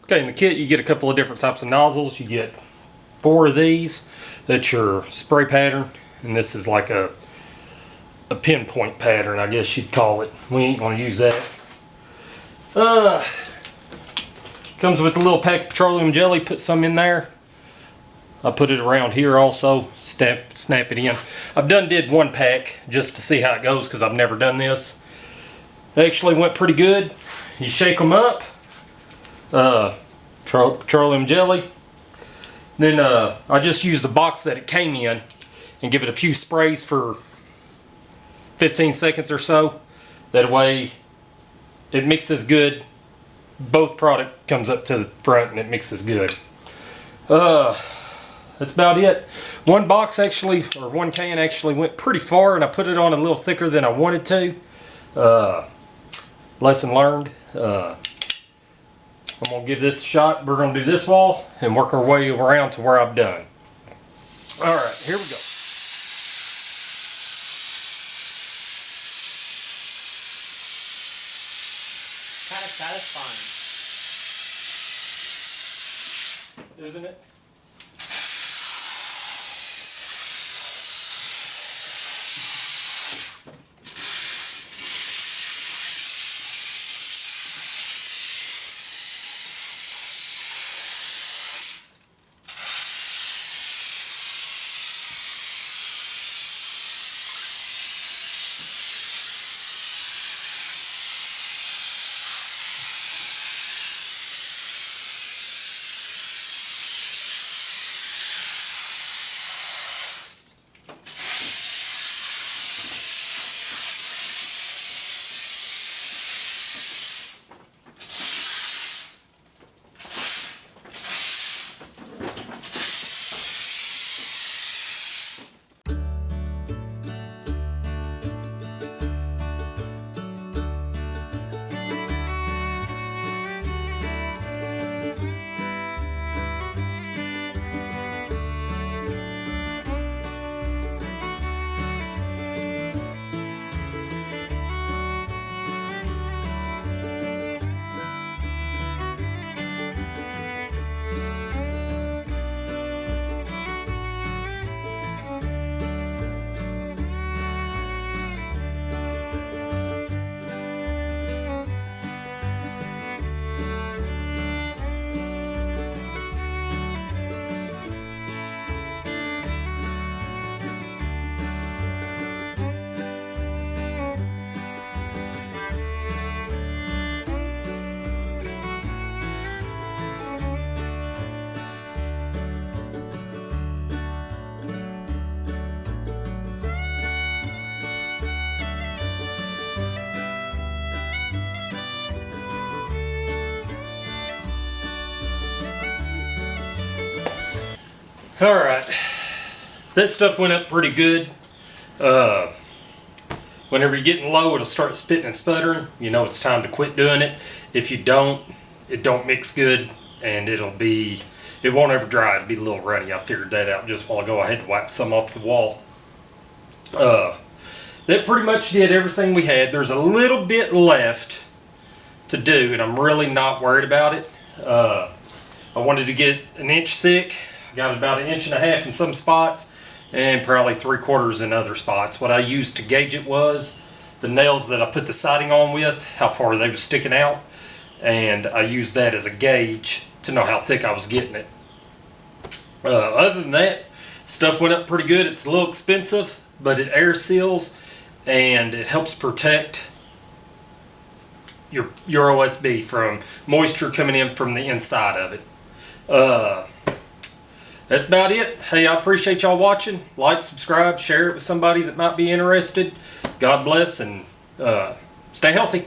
Okay, in the kit you get a couple of different types of nozzles. You get 4 of these. That's your spray pattern, and this is like a pinpoint pattern, I guess you'd call it. We ain't gonna use that. Comes with a little pack of petroleum jelly. Put some in there. I put it around here also. Snap it in. I've did 1 pack just to see how it goes because I've never done this. It actually went pretty good. You shake them up. Petroleum jelly. Then I just use the box that it came in and give it a few sprays for 15 seconds or so. That way it mixes good. Both product comes up to the front and it mixes good. That's about it. 1 box actually, or 1 can actually went pretty far, and I put it on a little thicker than I wanted to. Lesson learned. I'm going to give this a shot. We're going to do this wall and work our way around to where I'm done. Alright, here we go. Kind of satisfying. Isn't it? Alright, that stuff went up pretty good. Whenever you're getting low, it'll start spitting and sputtering. You know it's time to quit doing it. If you don't, it don't mix good, and it won't ever dry. It'll be a little runny. I figured that out just while ago. I had to wipe some off the wall. That pretty much did everything we had. There's a little bit left to do, and I'm really not worried about it. I wanted to get it 1 inch thick. Got it about 1.5 inches in some spots and probably 3/4 in other spots. What I used to gauge it was the nails that I put the siding on with, how far they were sticking out, and I used that as a gauge to know how thick I was getting it. Other than that, stuff went up pretty good. It's a little expensive, but it air seals and it helps protect your OSB from moisture coming in from the inside of it. That's about it. Hey, I appreciate y'all watching. Like, subscribe, share it with somebody that might be interested. God bless, and stay healthy.